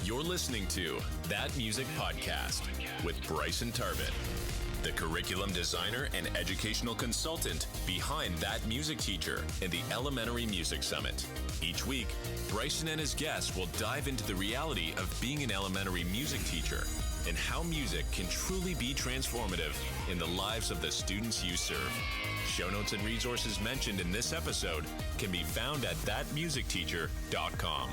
You're listening to That Music Podcast with Bryson Tarvin, the curriculum designer and educational consultant behind That Music Teacher and the Elementary Music Summit. Each week, Bryson and his guests will dive into the reality of being an elementary music teacher and how music can truly be transformative in the lives of the students you serve. Show notes and resources mentioned in this episode can be found at thatmusicteacher.com.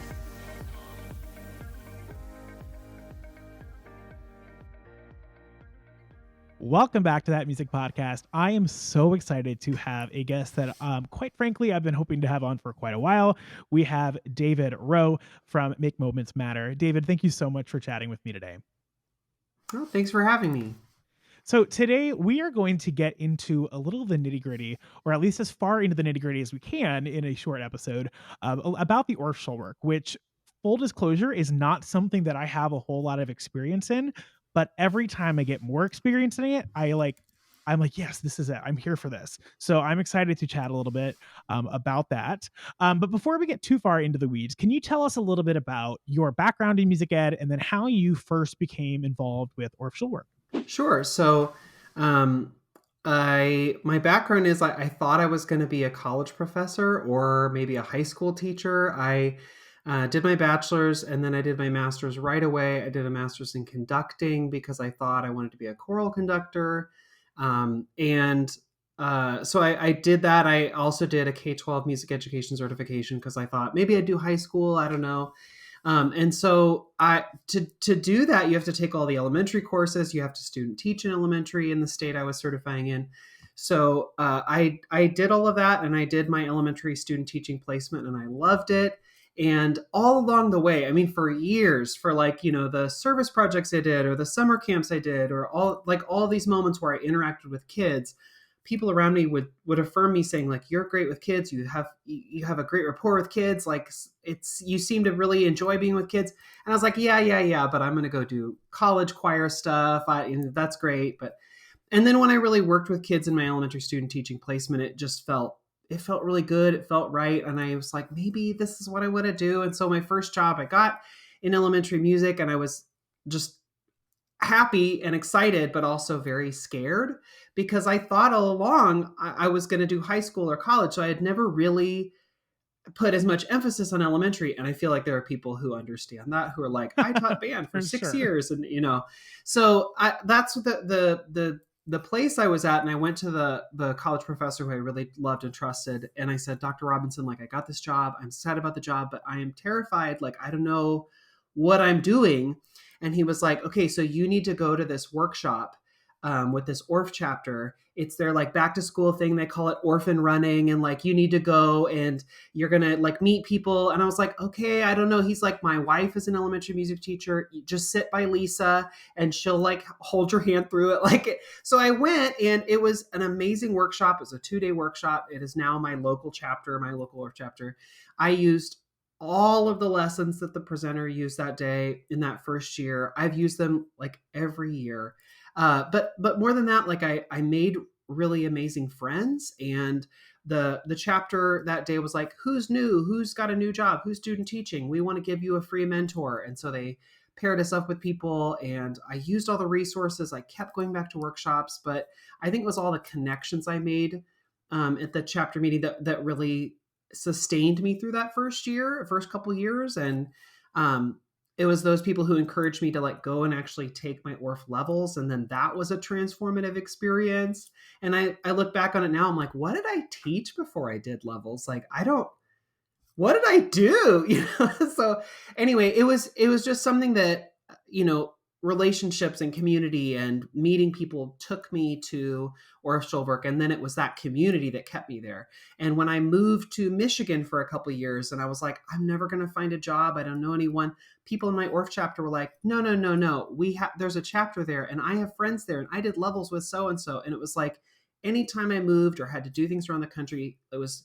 Welcome back to That Music Podcast. I am so excited to have a guest that, quite frankly, I've been hoping to have on for quite a while. We have David Rowe from Make Moments Matter. David, thank you so much for chatting with me today. Oh, thanks for having me. So today we are going to get into a little of the nitty gritty, or at least as far into the nitty gritty as we can in a short episode, about the Orff Schulwerk, which, full disclosure, is not something that I have a whole lot of experience in. But every time I get more experience in it, I'm like, yes, this is it. I'm here for this. So I'm excited to chat a little bit about that. But before we get too far into the weeds, can you tell us a little bit about your background in music ed and then how you first became involved with Orff Schulwerk? Sure. So my background is I thought I was going to be a college professor or maybe a high school teacher. I did my bachelor's and then I did my master's right away. I did a master's in conducting because I thought I wanted to be a choral conductor. So I did that. I also did a K-12 music education certification because I thought maybe I'd do high school. I don't know. And so to do that, you have to take all the elementary courses. You have to student teach in elementary in the state I was certifying in. So I did all of that and I did my elementary student teaching placement and I loved it. And all along the way, I mean, for years, for the service projects I did or the summer camps I did or all these moments where I interacted with kids, people around me would affirm me saying like, you're great with kids. You have a great rapport with kids. Like you seem to really enjoy being with kids. And I was like, yeah. But I'm going to go do college choir stuff. That's great. And then when I really worked with kids in my elementary student teaching placement, it felt really good. It felt right. And I was like, maybe this is what I want to do. And so my first job I got in elementary music and I was just happy and excited, but also very scared because I thought all along I was going to do high school or college. So I had never really put as much emphasis on elementary. And I feel like there are people who understand that, who are like, I taught band for 6 years. And, so that's the place I was at. And I went to the college professor who I really loved and trusted. And I said, Dr. Robinson, like, I got this job. I'm sad about the job, but I am terrified. Like, I don't know what I'm doing. And he was like, okay, so you need to go to this workshop with this Orff chapter. It's their like back to school thing. They call it Orphan Running. And like, you need to go and you're going to like meet people. And I was like, okay, I don't know. He's like, my wife is an elementary music teacher. You just sit by Lisa and she'll like hold your hand through it. So I went and it was an amazing workshop. It was a 2-day workshop. It is now my local chapter, my local Orff chapter. I used all of the lessons that the presenter used that day in that first year. I've used them like every year. But more than that, like I made really amazing friends, and the chapter that day was like, who's new? Who's got a new job? Who's student teaching? We want to give you a free mentor. And so they paired us up with people and I used all the resources. I kept going back to workshops, but I think it was all the connections I made at the chapter meeting that really sustained me through that first couple years. And it was those people who encouraged me to like go and actually take my Orff levels. And then that was a transformative experience. And I look back on it now, I'm like, what did I teach before I did levels? Like, what did I do? So anyway, it was just something that, relationships and community and meeting people took me to Orff Schulwerk. And then it was that community that kept me there. And when I moved to Michigan for a couple of years and I was like, I'm never going to find a job. I don't know anyone. People in my Orff chapter were like, no. There's a chapter there and I have friends there and I did levels with so-and-so. And it was like, anytime I moved or had to do things around the country, it was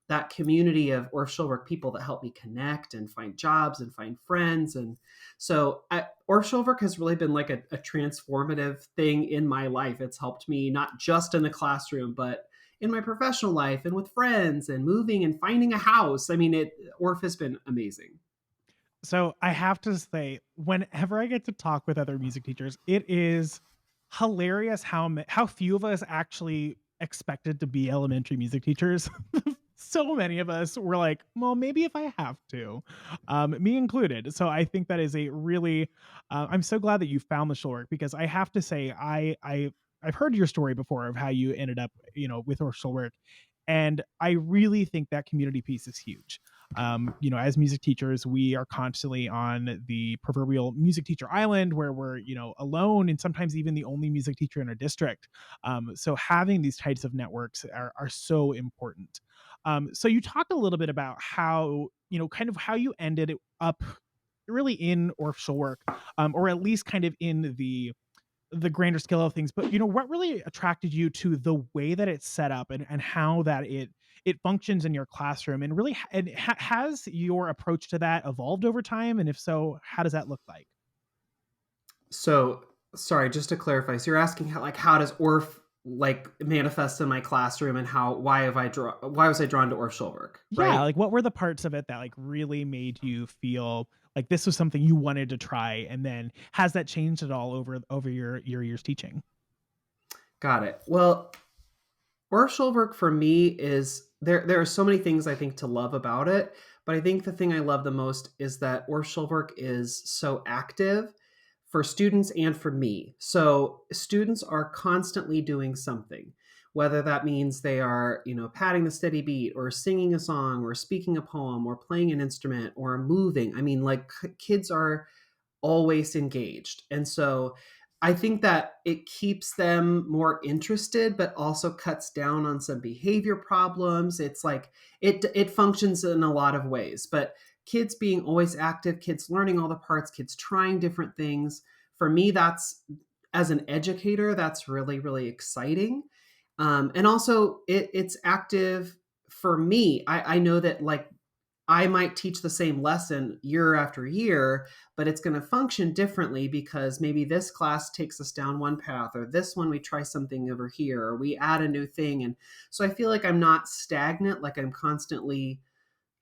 that community of Orff Schulwerk people that helped me connect and find jobs and find friends. And so Orff Schulwerk has really been like a transformative thing in my life. It's helped me not just in the classroom, but in my professional life and with friends and moving and finding a house. I mean, Orff has been amazing. So I have to say, whenever I get to talk with other music teachers, it is hilarious how few of us actually expected to be elementary music teachers. So many of us were like, well, maybe if I have to, me included. So I think that is a really, I'm so glad that you found the Schulwerk, because I have to say, I've heard your story before of how you ended up, with Orff Schulwerk, and I really think that community piece is huge. As music teachers, we are constantly on the proverbial music teacher island where we're, alone and sometimes even the only music teacher in our district. So having these types of networks are so important. So you talked a little bit about how, kind of how you ended it up really in Orff Schulwerk, or at least kind of in the grander scale of things. But what really attracted you to the way that it's set up, and how that it functions in your classroom, and really has your approach to that evolved over time, and if so, how does that look like? So, sorry, just to clarify, so you're asking how does Orff like manifest in my classroom, and why was I drawn to Orff Schulwerk, Yeah, right? like what were the parts of it that like really made you feel like this was something you wanted to try, and then has that changed at all over your years teaching? Got it. Well, Orff Schulwerk for me is there are so many things I think to love about it, but I think the thing I love the most is that Orff Schulwerk is so active for students and for me. So students are constantly doing something, whether that means they are, patting the steady beat or singing a song or speaking a poem or playing an instrument or moving. I mean, like kids are always engaged. And so I think that it keeps them more interested, but also cuts down on some behavior problems. It's like it functions in a lot of ways, but kids being always active, kids learning all the parts, kids trying different things. For me, that's as an educator, that's really, really exciting. And also it's active for me. I know that like I might teach the same lesson year after year, but it's going to function differently because maybe this class takes us down one path, or this one we try something over here, or we add a new thing. And so I feel like I'm not stagnant, like I'm constantly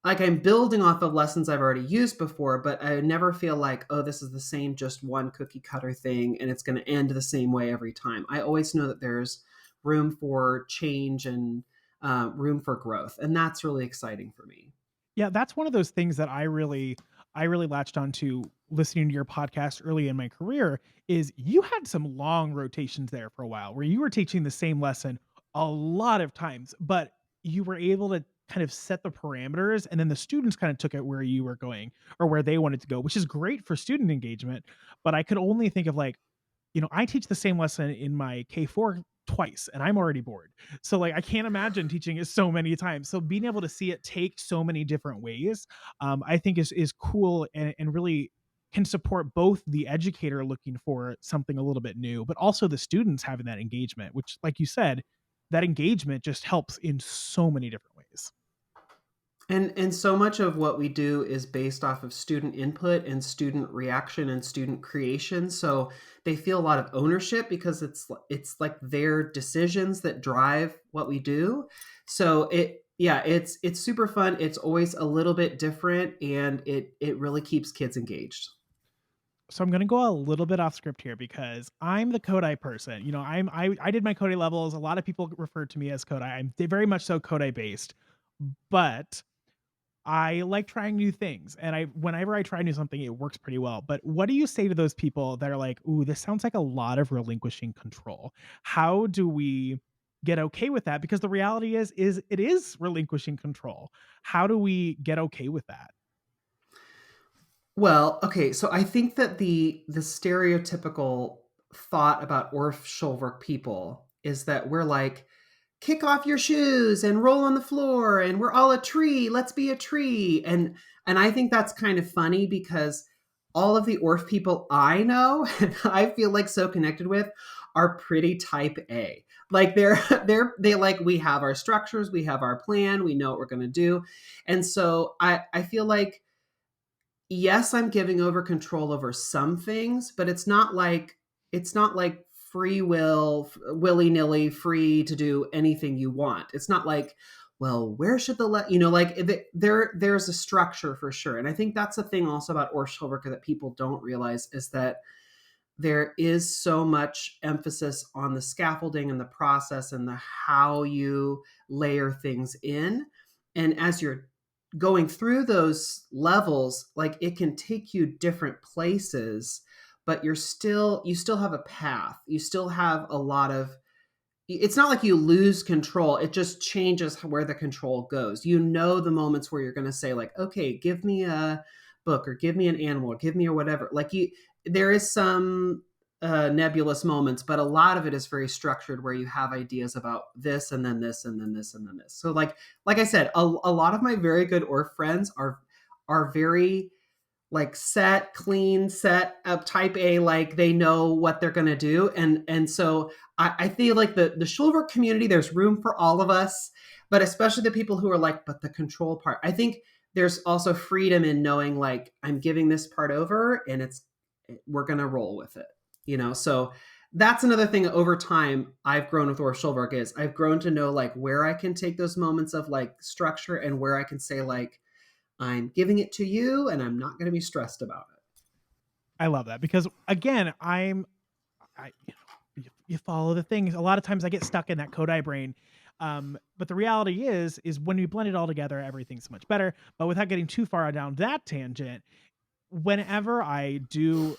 like I'm building off of lessons I've already used before, but I never feel like, oh, this is the same, just one cookie cutter thing, and it's going to end the same way every time. I always know that there's room for change and room for growth. And that's really exciting for me. Yeah, that's one of those things that I really latched onto listening to your podcast early in my career. Is you had some long rotations there for a while where you were teaching the same lesson a lot of times, but you were able to kind of set the parameters, and then the students kind of took it where you were going or where they wanted to go, which is great for student engagement. But I could only think of like, I teach the same lesson in my K4 twice and I'm already bored. So like I can't imagine teaching it so many times. So being able to see it take so many different ways, I think is cool, and really can support both the educator looking for something a little bit new, but also the students having that engagement, which, like you said, that engagement just helps in so many different ways. And so much of what we do is based off of student input and student reaction and student creation. So they feel a lot of ownership because it's like their decisions that drive what we do. So it's super fun. It's always a little bit different, and it really keeps kids engaged. So I'm going to go a little bit off script here because I'm the Kodai person. I did my Kodai levels. A lot of people refer to me as Kodai. I'm very much so Kodai based, but I like trying new things, and whenever I try new something, it works pretty well. But what do you say to those people that are like, "Ooh, this sounds like a lot of relinquishing control." How do we get okay with that? Because the reality is it is relinquishing control. How do we get okay with that? Well, okay, so I think that the stereotypical thought about Orff Schulwerk people is that we're like, kick off your shoes and roll on the floor, and we're all a tree, let's be a tree. And I think that's kind of funny because all of the Orff people I know and I feel like so connected with are pretty type A. Like they like, we have our structures, we have our plan, we know what we're going to do. And so I feel like, yes, I'm giving over control over some things, but it's not like free will, willy-nilly free to do anything you want. It's not like, well, where should there's a structure for sure. And I think that's the thing also about Orff Schulwerk that people don't realize is that there is so much emphasis on the scaffolding and the process and the how you layer things in. And as you're going through those levels, like it can take you different places, but you still have a path. You still have a lot of, it's not like you lose control. It just changes where the control goes. You know, the moments where you're going to say like, okay, give me a book or give me an animal or give me or whatever. There is some nebulous moments, but a lot of it is very structured where you have ideas about this and then this and then this and then this. So like I said, a lot of my very good Orff friends are very like set, clean, set up type A, like they know what they're going to do. And so I feel like the Schulwerk community, there's room for all of us, but especially the people who are like, but the control part, I think there's also freedom in knowing like, I'm giving this part over and we're going to roll with it, you know? So that's another thing over time I've grown with Orff Schulwerk is I've grown to know like where I can take those moments of like structure and where I can say like, I'm giving it to you and I'm not going to be stressed about it. I love that because again, you follow the things. A lot of times I get stuck in that Kodai brain. But the reality is when we blend it all together, everything's much better. But without getting too far down that tangent, whenever I do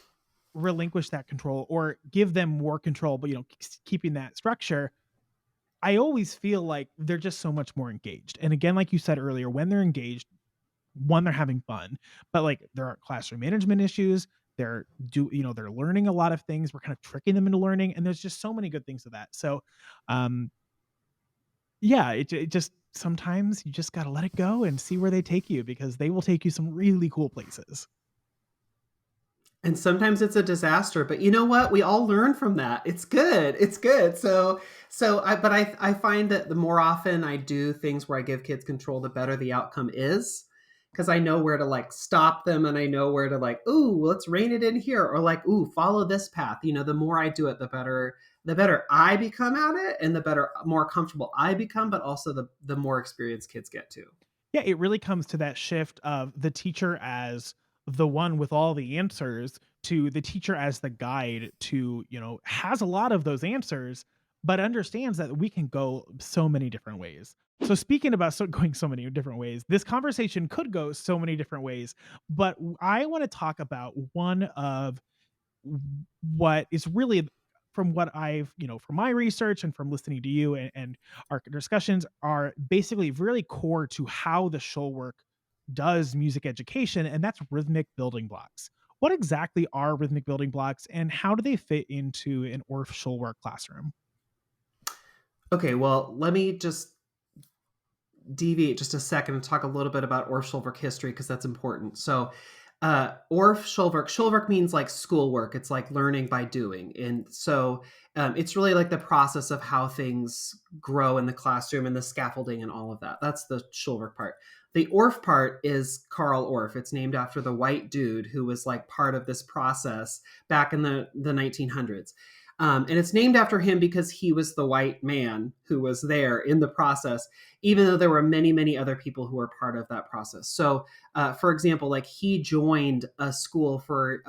relinquish that control or give them more control, but keeping that structure, I always feel like they're just so much more engaged. And again, like you said earlier, when they're engaged, one, they're having fun, but like there aren't classroom management issues. They're learning a lot of things. We're kind of tricking them into learning, and there's just so many good things of that. So, yeah, it just sometimes you just got to let it go and see where they take you because they will take you some really cool places. And sometimes it's a disaster, but you know what? We all learn from that. It's good. It's good. I find that the more often I do things where I give kids control, the better the outcome is. Because I know where to like stop them and I know where to like, ooh, let's rein it in here. Or like, ooh, follow this path. You know, the more I do it, the better I become at it and more comfortable I become, but also the more experience kids get too. Yeah, it really comes to that shift of the teacher as the one with all the answers to the teacher as the guide to, has a lot of those answers, but understands that we can go so many different ways. So speaking about going so many different ways, this conversation could go so many different ways, but I want to talk about one of what is really from what I've, from my research and from listening to you and our discussions are basically really core to how the Schulwerk does music education, and that's rhythmic building blocks. What exactly are rhythmic building blocks and how do they fit into an Orff Schulwerk classroom? Okay, well, let me just deviate just a second and talk a little bit about Orff Schulwerk history because that's important. So Orff Schulwerk means like schoolwork. It's like learning by doing. And so it's really like the process of how things grow in the classroom and the scaffolding and all of that. That's the Schulwerk part. The Orff part is Karl Orff. It's named after the white dude who was like part of this process back in the 1900s. And it's named after him because he was the white man who was there in the process, even though there were many, many other people who were part of that process. So, for example, like he joined a school for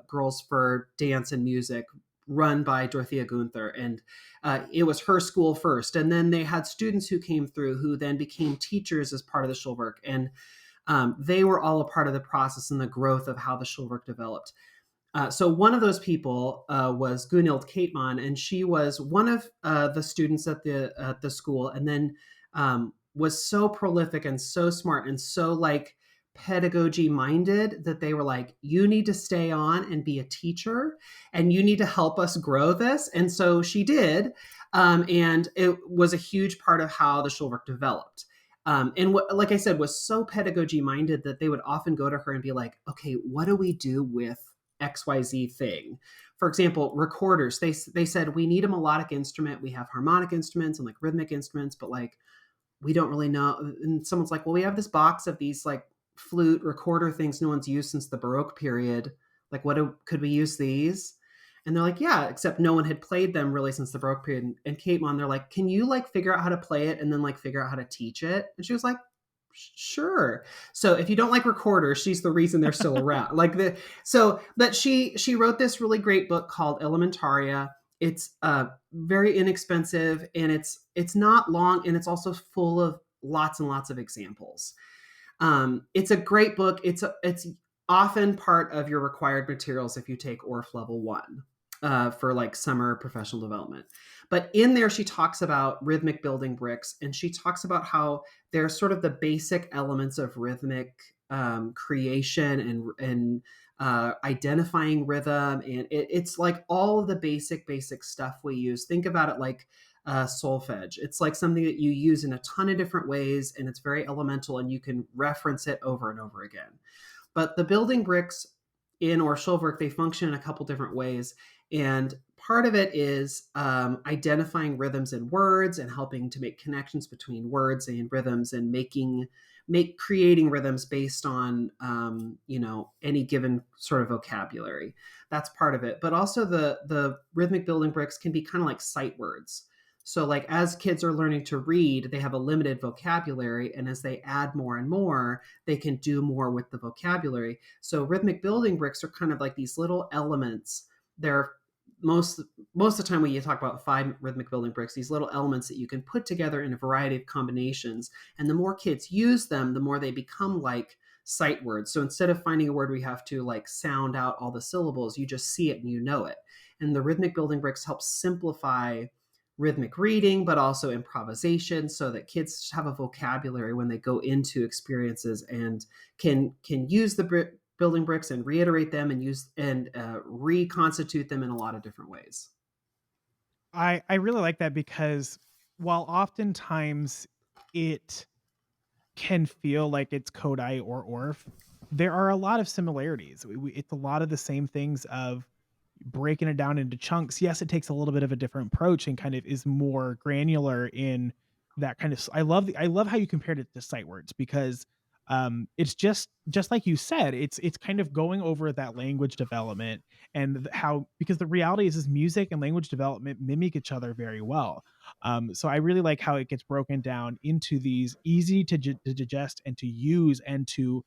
girls for dance and music run by Dorothea Gunther. And it was her school first. And then they had students who came through who then became teachers as part of the Schulwerk. And they were all a part of the process and the growth of how the Schulwerk developed. So one of those people was Gunhild Katemann, and she was one of the students at the school, and then was so prolific and so smart and so like pedagogy minded that they were like, you need to stay on and be a teacher, and you need to help us grow this. And so she did, and it was a huge part of how the Schulwerk developed. And what, like I said, was so pedagogy minded that they would often go to her and be like, okay, what do we do with XYZ thing? For example, recorders. They said we need a melodic instrument. We have harmonic instruments and like rhythmic instruments, but like we don't really know. And someone's like, well, we have this box of these like flute recorder things no one's used since the Baroque period. Like, could we use these? And they're like, yeah, except no one had played them really since the Baroque period. And Kate Mon, they're like, can you like figure out how to play it and then like figure out how to teach it? And she was like, sure. So if you don't like recorders, she's the reason they're still around. But she wrote this really great book called Elementaria. It's very inexpensive, and it's not long, and it's also full of lots and lots of examples. It's a great book. It's often part of your required materials if you take Orff Level 1 for like summer professional development. But in there, she talks about rhythmic building bricks, and she talks about how they're sort of the basic elements of rhythmic creation and identifying rhythm. And it's like all of the basic stuff we use. Think about it like solfege. It's like something that you use in a ton of different ways, and it's very elemental, and you can reference it over and over again. But the building bricks in Orff Schulwerk, they function in a couple different ways. And part of it is identifying rhythms in words and helping to make connections between words and rhythms, and creating rhythms based on any given sort of vocabulary. That's part of it. But also the rhythmic building bricks can be kind of like sight words. So like as kids are learning to read, they have a limited vocabulary, and as they add more and more, they can do more with the vocabulary. So rhythmic building bricks are kind of like these little elements. They're most of the time when you talk about 5 rhythmic building bricks, these little elements that you can put together in a variety of combinations. And the more kids use them, the more they become like sight words. So instead of finding a word we have to like sound out all the syllables, you just see it and you know it. And the rhythmic building bricks help simplify rhythmic reading, but also improvisation, so that kids have a vocabulary when they go into experiences and can use the building bricks and reiterate them and use and reconstitute them in a lot of different ways. I really like that, because while oftentimes it can feel like it's Kodai or Orff, there are a lot of similarities. It's a lot of the same things of breaking it down into chunks. Yes, it takes a little bit of a different approach and kind of is more granular in that kind of. I love how you compared it to sight words, because it's just like you said, it's kind of going over that language development, and how, because the reality is music and language development mimic each other very well. So I really like how it gets broken down into these easy to digest and to use, and to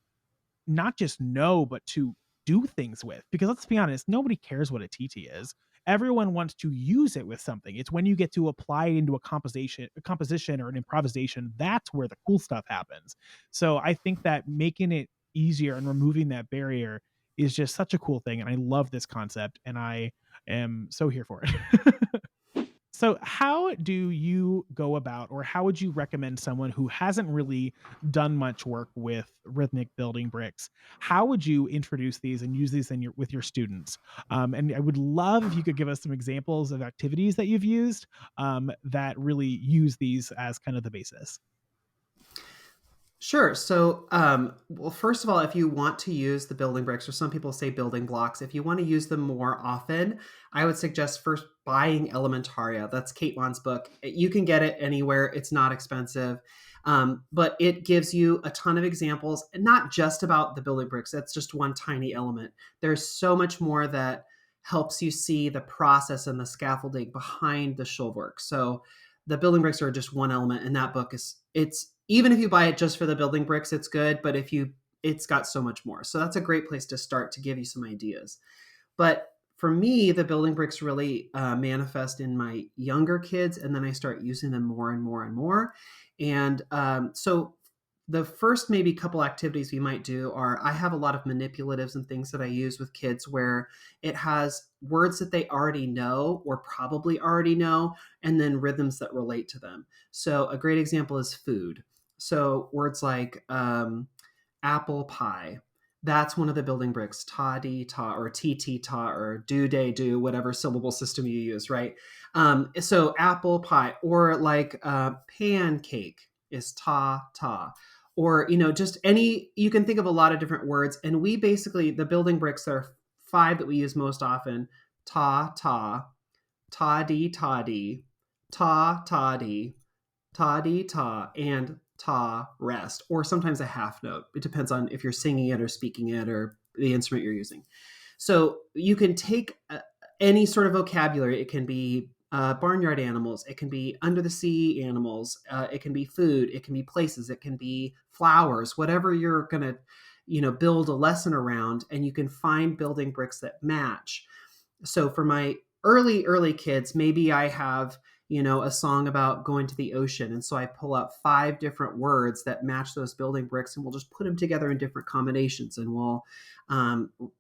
not just know, but to do things with. Because let's be honest, nobody cares what a TT is. Everyone wants to use it with something. It's when you get to apply it into a composition or an improvisation, that's where the cool stuff happens. So I think that making it easier and removing that barrier is just such a cool thing. And I love this concept, and I am so here for it. So, how do you go about, or how would you recommend someone who hasn't really done much work with rhythmic building bricks? How would you introduce these and use these with your students? And I would love if you could give us some examples of activities that you've used that really use these as kind of the basis. Sure. So, well, first of all, if you want to use the building bricks, or some people say building blocks, if you want to use them more often, I would suggest first buying Elementaria. That's Kate Mon's book. You can get it anywhere. It's not expensive. But it gives you a ton of examples, and not just about the building bricks. That's just one tiny element. There's so much more that helps you see the process and the scaffolding behind the Schulwerk. So the building bricks are just one element, and that book it's even if you buy it just for the building bricks, it's good. But it's got so much more. So that's a great place to start to give you some ideas. But for me, the building bricks really manifest in my younger kids, and then I start using them more and more and more. And so the first maybe couple activities we might do are, I have a lot of manipulatives and things that I use with kids where it has words that they already know or probably already know, and then rhythms that relate to them. So a great example is food. So words like apple pie, that's one of the building bricks, ta-dee, ta, or tt, ta, or do-day, do, whatever syllable system you use, right? So apple pie, or like pancake is ta, ta. Or, just you can think of a lot of different words. And we basically, the building bricks, there are 5 that we use most often: ta, ta, ta-dee, ta-dee, ta, ta-dee, ta-dee, ta, and ta, rest, or sometimes a half note. It depends on if you're singing it or speaking it or the instrument you're using. So you can take any sort of vocabulary. It can be barnyard animals. It can be under the sea animals. It can be food. It can be places. It can be flowers. Whatever you're gonna, build a lesson around, and you can find building bricks that match. So for my early kids, maybe I have, a song about going to the ocean. And so I pull out 5 different words that match those building bricks, and we'll just put them together in different combinations. And we'll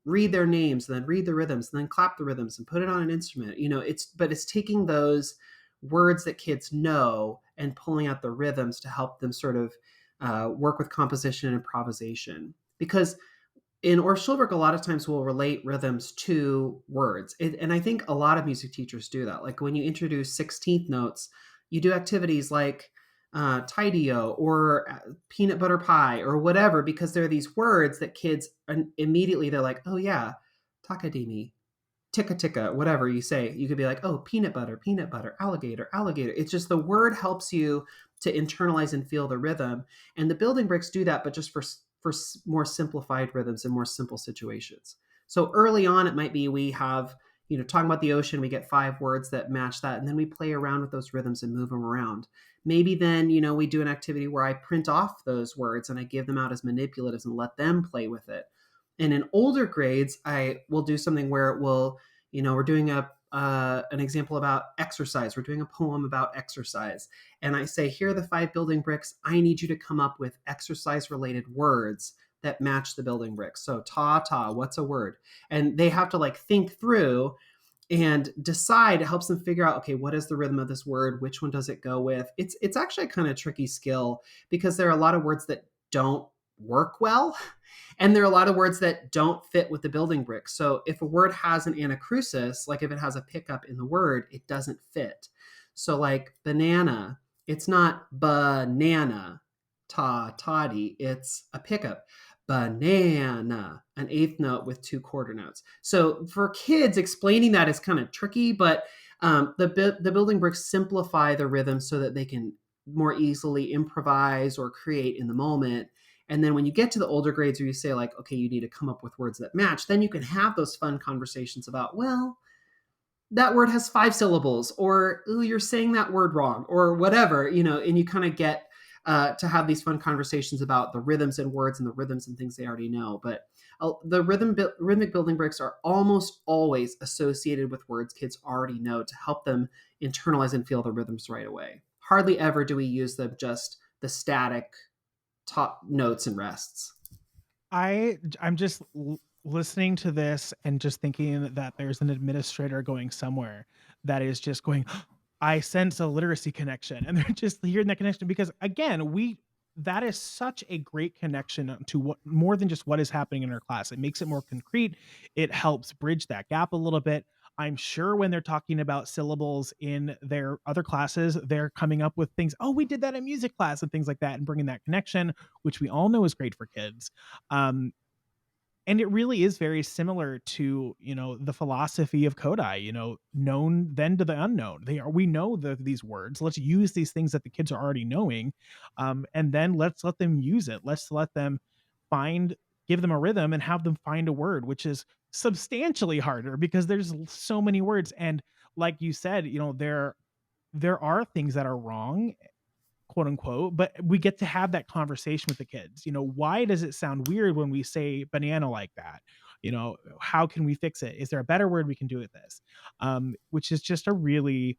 read their names, and then read the rhythms, and then clap the rhythms and put it on an instrument. It's taking those words that kids know and pulling out the rhythms to help them sort of work with composition and improvisation. Because in Orff Schulwerk, a lot of times we'll relate rhythms to words. And I think a lot of music teachers do that. Like when you introduce 16th notes, you do activities like tidy-o or peanut butter pie or whatever, because there are these words that kids immediately, they're like, oh yeah, takadimi, ticka ticka, whatever you say. You could be like, oh, peanut butter, alligator, alligator. It's just the word helps you to internalize and feel the rhythm. And the building bricks do that, but just for more simplified rhythms and more simple situations. So early on, it might be we have, talking about the ocean, we get 5 words that match that, and then we play around with those rhythms and move them around. Maybe then, we do an activity where I print off those words and I give them out as manipulatives and let them play with it. And in older grades, I will do something where it will, we're doing an example about exercise. We're doing a poem about exercise. And I say, here are the 5 building bricks. I need you to come up with exercise-related words that match the building bricks. So ta, what's a word? And they have to like think through and decide. It helps them figure out, okay, what is the rhythm of this word? Which one does it go with? It's actually a kind of tricky skill, because there are a lot of words that don't work well. And there are a lot of words that don't fit with the building bricks. So if a word has an anacrusis, like if it has a pickup in the word, it doesn't fit. So like banana, it's not banana, toddy, it's a pickup. Banana, an 8th note with 2 quarter notes. So for kids, explaining that is kind of tricky, but the building bricks simplify the rhythm so that they can more easily improvise or create in the moment. And then when you get to the older grades where you say like, okay, you need to come up with words that match, then you can have those fun conversations about, well, that word has 5 syllables, or, ooh, you're saying that word wrong, or whatever, and you kind of get to have these fun conversations about the rhythms and words and the rhythms and things they already know. But the rhythmic building bricks are almost always associated with words kids already know to help them internalize and feel the rhythms right away. Hardly ever do we use them just the static top notes and rests. I'm just listening to this and just thinking that there's an administrator going somewhere that is just going, I sense a literacy connection, and they're just hearing that connection, because again, that is such a great connection to what more than just what is happening in our class. It makes it more concrete. It helps bridge that gap a little bit. I'm sure when they're talking about syllables in their other classes, they're coming up with things. Oh, we did that in music class and things like that, and bringing that connection, which we all know is great for kids. And it really is very similar to, the philosophy of Kodai, known then to the unknown. We know these words. Let's use these things that the kids are already knowing. And then let's let them use it. Let's let them give them a rhythm and have them find a word, which is substantially harder because there's so many words. And like you said, there are things that are wrong, quote unquote, but we get to have that conversation with the kids. Why does it sound weird when we say banana like that? How can we fix it? Is there a better word we can do with this? Which is just a really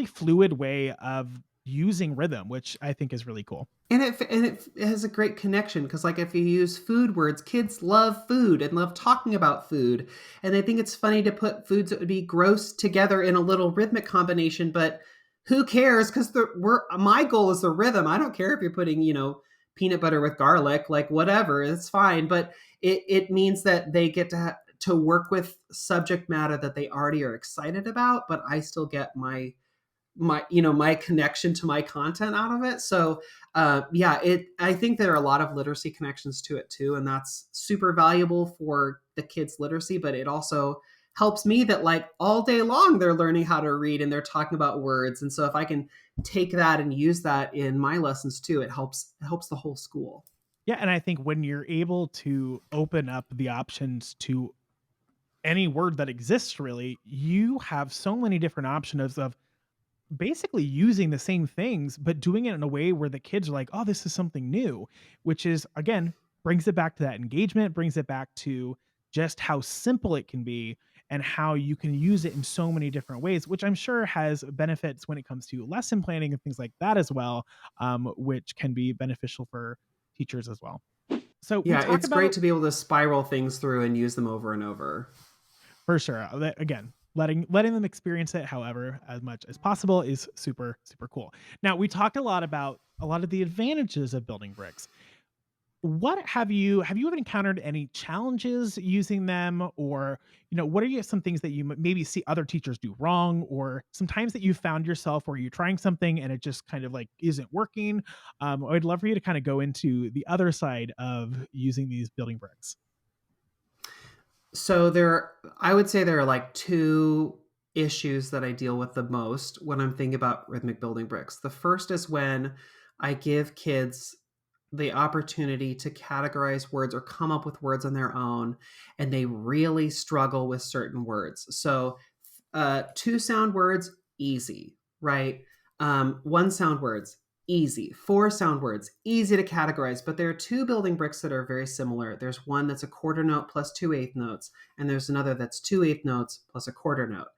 fluid way of using rhythm, which I think is really cool. And it has a great connection, because like if you use food words, kids love food and love talking about food, and they think it's funny to put foods that would be gross together in a little rhythmic combination, but who cares? Because my goal is the rhythm. I don't care if you're putting, peanut butter with garlic, like whatever, it's fine. But it means that they get to work with subject matter that they already are excited about, but I still get my connection to my content out of it. So I think there are a lot of literacy connections to it too. And that's super valuable for the kids' literacy, but it also helps me that like all day long they're learning how to read and they're talking about words. And so if I can take that and use that in my lessons too, it helps the whole school. Yeah. And I think when you're able to open up the options to any word that exists really, you have so many different options of basically using the same things, but doing it in a way where the kids are like, oh, this is something new, which is, again, brings it back to that engagement, brings it back to just how simple it can be and how you can use it in so many different ways, which I'm sure has benefits when it comes to lesson planning and things like that as well, which can be beneficial for teachers as well. So we Yeah, talk it's great about to be able to spiral things through and use them over and over. for sure. Again, letting them experience it, however, as much as possible is super super cool. Now we talked a lot about a lot of the advantages of building bricks. What have you ever encountered any challenges using them, or what are some things that you maybe see other teachers do wrong, or sometimes that you found yourself where you're trying something and it just kind of like isn't working? I'd love for you to kind of go into the other side of using these building bricks. So I would say there are like two issues that I deal with the most when I'm thinking about rhythmic building bricks. The first is when I give kids the opportunity to categorize words or come up with words on their own, and they really struggle with certain words. So, two sound words, easy, right? One sound words, easy. Four sound words, easy to categorize. But there are two building bricks that are very similar. There's one that's a quarter note plus two eighth notes, and there's another that's two eighth notes plus a quarter note.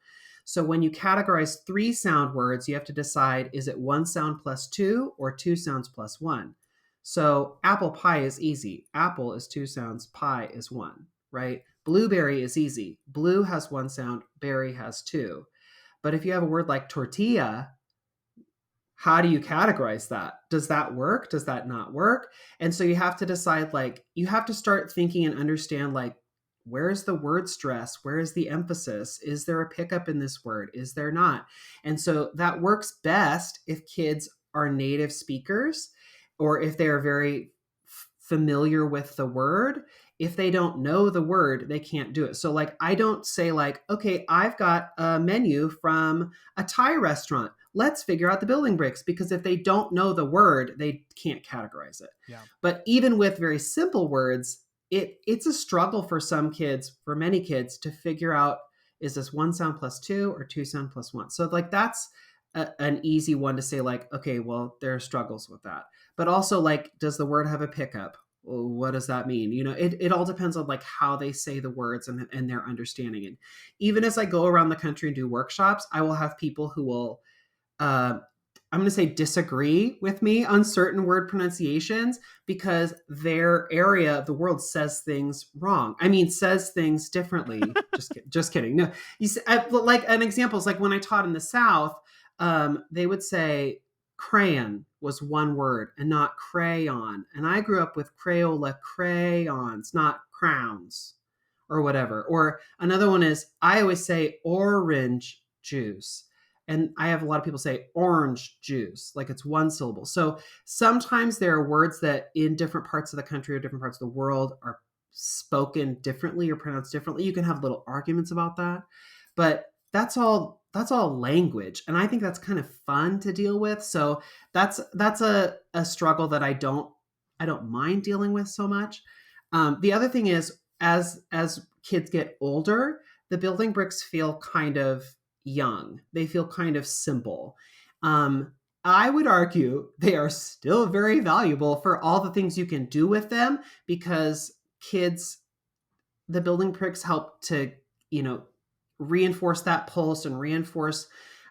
So when you categorize three sound words, you have to decide, is it one sound plus two or two sounds plus one? So apple pie is easy. Apple is two sounds, pie is one, right? Blueberry is easy. Blue has one sound, berry has two. But if you have a word like tortilla, how do you categorize that? Does that work? Does that not work? And so you have to decide, like, you have to start thinking and understand, like, where's the word stress? Where is the emphasis? Is there a pickup in this word? Is there not? And so that works best if kids are native speakers or if they are very familiar with the word. If they don't know the word, they can't do it. So like, I don't say like, okay, I've got a menu from a Thai restaurant. Let's figure out the building bricks, because if they don't know the word, they can't categorize it. Yeah. But even with very simple words, it's a struggle for some kids, for many kids, to figure out, is this one sound plus two or two sound plus one? So like that's an easy one to say like, okay, well, there are struggles with that. But also like, does the word have a pickup? Well, what does that mean? It all depends on like how they say the words and their understanding. And even as I go around the country and do workshops, I will have people who will, I'm going to say, disagree with me on certain word pronunciations because their area of the world says things wrong. I mean, says things differently. Just kidding. No, like an example is like when I taught in the South, they would say crayon was one word and not crayon. And I grew up with Crayola crayons, not crowns or whatever. Or another one is, I always say orange juice. And I have a lot of people say orange juice, like it's one syllable. So sometimes there are words that in different parts of the country or different parts of the world are spoken differently or pronounced differently. You can have little arguments about that, but that's all language. And I think that's kind of fun to deal with. So that's a struggle that I don't mind dealing with so much. The other thing is, as kids get older, the building bricks feel kind of young. They feel kind of simple. I would argue they are still very valuable for all the things you can do with them, because the building bricks help to, reinforce that pulse and reinforce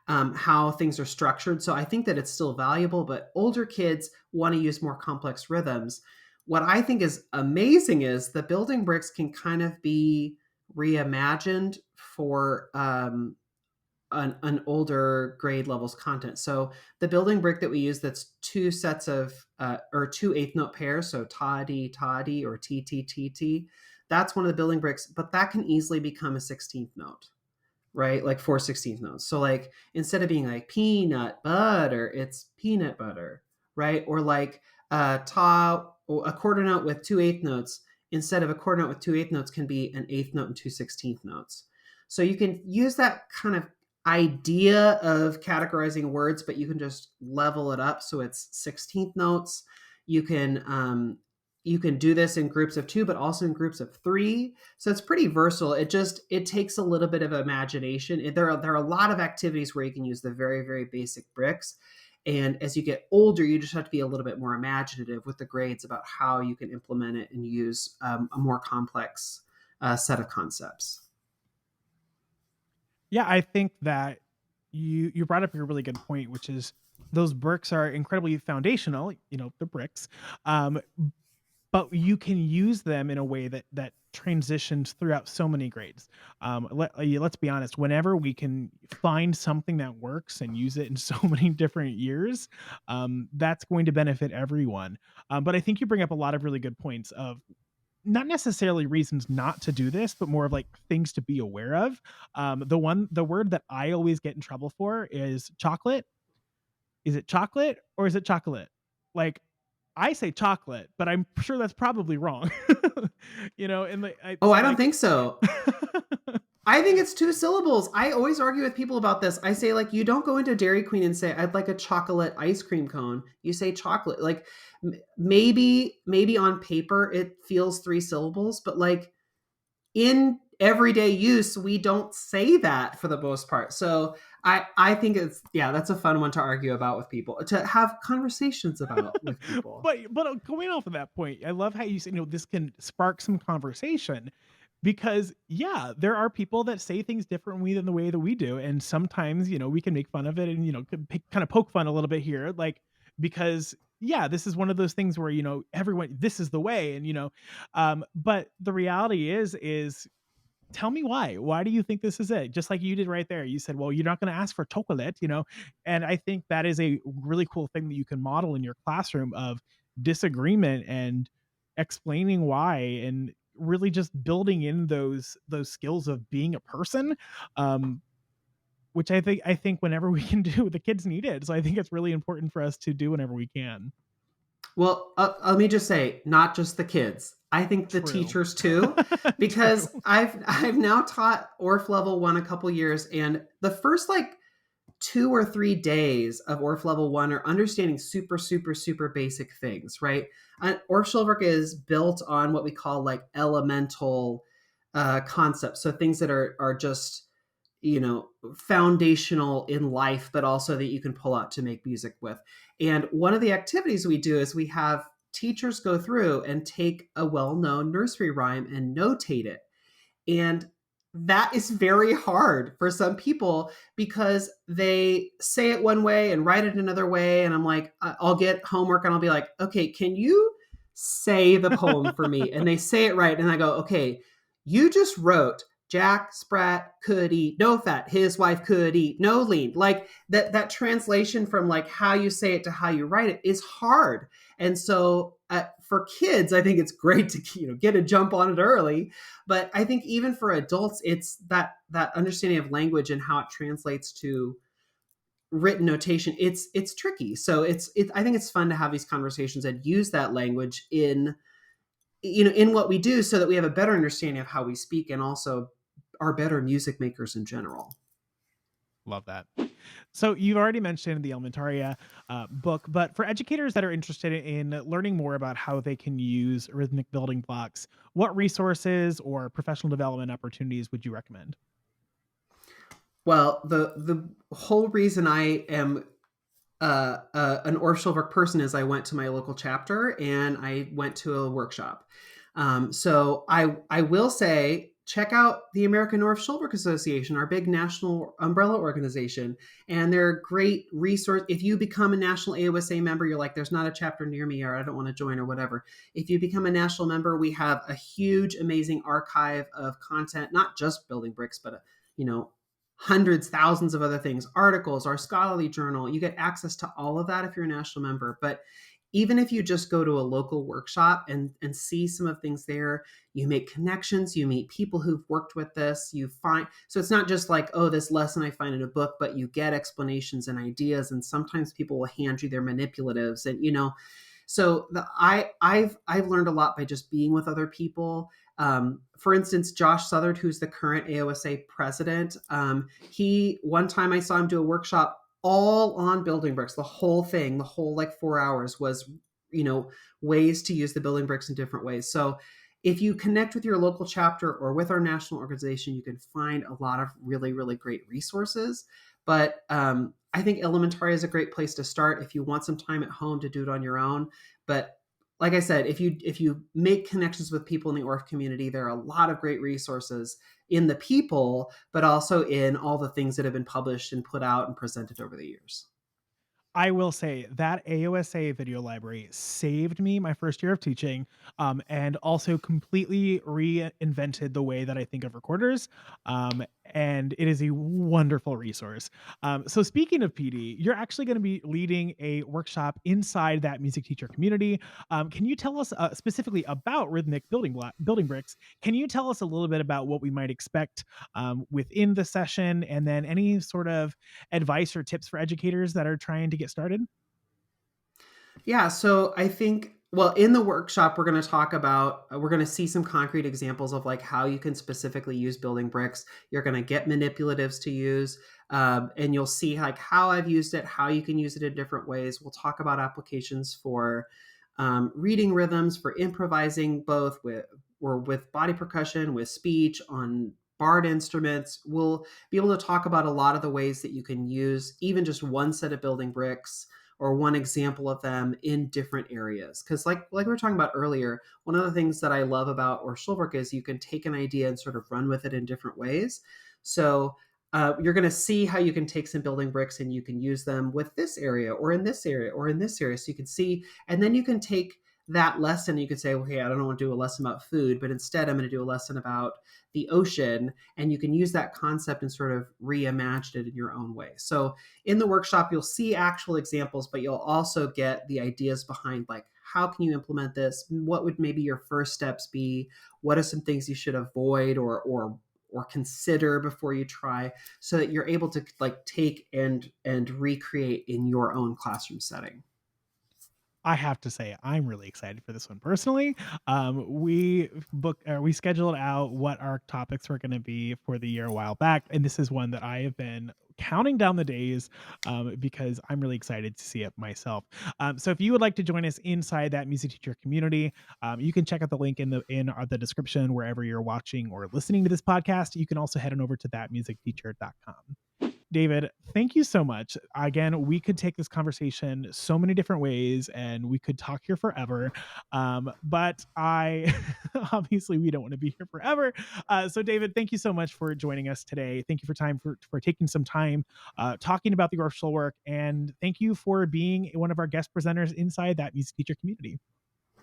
how things are structured. So I think that it's still valuable, but older kids want to use more complex rhythms. What I think is amazing is the building bricks can kind of be reimagined for an older grade levels content. So the building brick that we use, that's two sets of or two eighth note pairs, so toddy toddy or tt, that's one of the building bricks, but that can easily become a 16th note, right? Like 4/16 notes. So like, instead of being like peanut butter, it's peanut butter, right? Or like a quarter note with two eighth notes, instead of a quarter note with two eighth notes, can be an eighth note and two 16th notes. So you can use that kind of idea of categorizing words, but you can just level it up so it's 16th notes. You can you can do this in groups of 2, but also in groups of 3. So it's pretty versatile. It takes a little bit of imagination. There are a lot of activities where you can use the very, very basic bricks. And as you get older, you just have to be a little bit more imaginative with the grades about how you can implement it and use a more complex set of concepts. Yeah, I think that you brought up a really good point, which is those bricks are incredibly foundational. The bricks, um, but you can use them in a way that transitions throughout so many grades. Let's be honest. Whenever we can find something that works and use it in so many different years, that's going to benefit everyone. But I think you bring up a lot of really good points of not necessarily reasons not to do this, but more of like things to be aware of. The word that I always get in trouble for is chocolate. Is it chocolate or is it chocolate? Like, I say chocolate, but I'm sure that's probably wrong. And Oh, so I don't like think so. I think it's 2 syllables. I always argue with people about this. I say, like, you don't go into Dairy Queen and say, I'd like a chocolate ice cream cone. You say chocolate. Like, maybe on paper it feels 3 syllables, but like in everyday use, we don't say that for the most part. So I think that's a fun one to argue about with people, to have conversations about with people. but going off of that point, I love how you say, this can spark some conversation because yeah, there are people that say things differently than the way that we do. And sometimes, we can make fun of it and, kind of poke fun a little bit here, like, because yeah, this is one of those things where, everyone, this is the way. And, but the reality is tell me why do you think this is it? Just like you did right there. You said, well, you're not going to ask for chocolate, and I think that is a really cool thing that you can model in your classroom of disagreement and explaining why, and really just building in those skills of being a person, um which I think whenever we can do, the kids need it. So I think it's really important for us to do whenever we can. Well, let me just say, not just the kids. I think the True. teachers too, True. because I've now taught Orff level 1 a couple years, and the first like 2 or 3 days of Orff level 1 are understanding super, super, super basic things, right? And Orff Schulwerk is built on what we call like elemental concepts, so things that are just foundational in life, but also that you can pull out to make music with. And one of the activities we do is we have teachers go through and take a well-known nursery rhyme and notate it. And that is very hard for some people because they say it one way and write it another way. And I'm like, I'll get homework and I'll be like, okay, can you say the poem for me? And they say it right. And I go, okay, you just wrote Jack Sprat could eat no fat. His wife could eat no lean. Like that translation from like how you say it to how you write it is hard. And so for kids, I think it's great to get a jump on it early. But I think even for adults, it's that understanding of language and how it translates to written notation. It's tricky. So I think it's fun to have these conversations and use that language in what we do, so that we have a better understanding of how we speak and also are better music makers in general. Love that. So you've already mentioned the Elementaria book, but for educators that are interested in learning more about how they can use rhythmic building blocks, what resources or professional development opportunities would you recommend? Well, the whole reason I am an Orff Schulwerk person is I went to my local chapter and I went to a workshop. So I will say, check out the American Orff Schulwerk Association, our big national umbrella organization. And they're a great resource. If you become a national AOSA member, you're like, there's not a chapter near me, or I don't want to join, or whatever. If you become a national member, we have a huge, amazing archive of content, not just building bricks, but, hundreds, thousands of other things, articles, our scholarly journal. You get access to all of that if you're a national member. But even if you just go to a local workshop and see some of things there, you make connections, you meet people who've worked with this, so it's not just like, oh, this lesson I find in a book, but you get explanations and ideas. And sometimes people will hand you their manipulatives and, so I've learned a lot by just being with other people. For instance, Josh Southard, who's the current AOSA president, one time I saw him do a workshop all on building bricks. The whole thing, the whole like 4 hours was ways to use the building bricks in different ways. So if you connect with your local chapter or with our national organization, you can find a lot of really, really great resources. But I think Elementary is a great place to start if you want some time at home to do it on your own. But like I said, if you make connections with people in the Orff community, there are a lot of great resources in the people, but also in all the things that have been published and put out and presented over the years. I will say that AOSA video library saved me my first year of teaching, and also completely reinvented the way that I think of recorders. And it is a wonderful resource. So speaking of PD, you're actually going to be leading a workshop inside that music teacher community. Can you tell us specifically about Rhythmic building bricks? Can you tell us a little bit about what we might expect within the session, and then any sort of advice or tips for educators that are trying to get started? Yeah, so I think, well, in the workshop, we're going to talk about, we're going to see some concrete examples of like how you can specifically use building bricks. You're going to get manipulatives to use, and you'll see like how I've used it, how you can use it in different ways. We'll talk about applications for reading rhythms, for improvising both with body percussion, with speech, on barred instruments. We'll be able to talk about a lot of the ways that you can use even just one set of building bricks or one example of them in different areas. Because like we were talking about earlier, one of the things that I love about Orff Schulwerk is you can take an idea and sort of run with it in different ways. So you're going to see how you can take some building bricks and you can use them with this area or in this area or in this area. So you can see, and then you can take that lesson. You could say, okay, I don't want to do a lesson about food, but instead I'm going to do a lesson about the ocean. And you can use that concept and sort of reimagine it in your own way. So in the workshop, you'll see actual examples, but you'll also get the ideas behind like, how can you implement this? What would maybe your first steps be? What are some things you should avoid or consider before you try, so that you're able to like take and recreate in your own classroom setting. I have to say, I'm really excited for this one personally. We scheduled out what our topics were going to be for the year a while back, and this is one that I have been counting down the days because I'm really excited to see it myself. So if you would like to join us inside that music teacher community, you can check out the link in the description wherever you're watching or listening to this podcast. You can also head on over to thatmusicteacher.com. David, thank you so much. Again, we could take this conversation so many different ways and we could talk here forever. But I obviously we don't want to be here forever. So David, thank you so much for joining us today. Thank you for taking some time talking about the Orff Schulwerk, and thank you for being one of our guest presenters inside that music teacher community.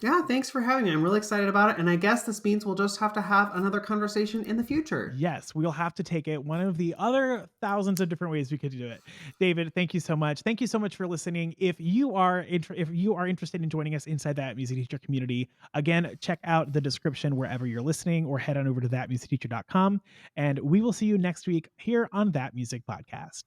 Yeah, thanks for having me. I'm really excited about it. And I guess this means we'll just have to have another conversation in the future. Yes, we'll have to take it one of the other thousands of different ways we could do it. David, thank you so much. Thank you so much for listening. If you are interested in joining us inside that music teacher community, again, check out the description wherever you're listening or head on over to thatmusicteacher.com. And we will see you next week here on That Music Podcast.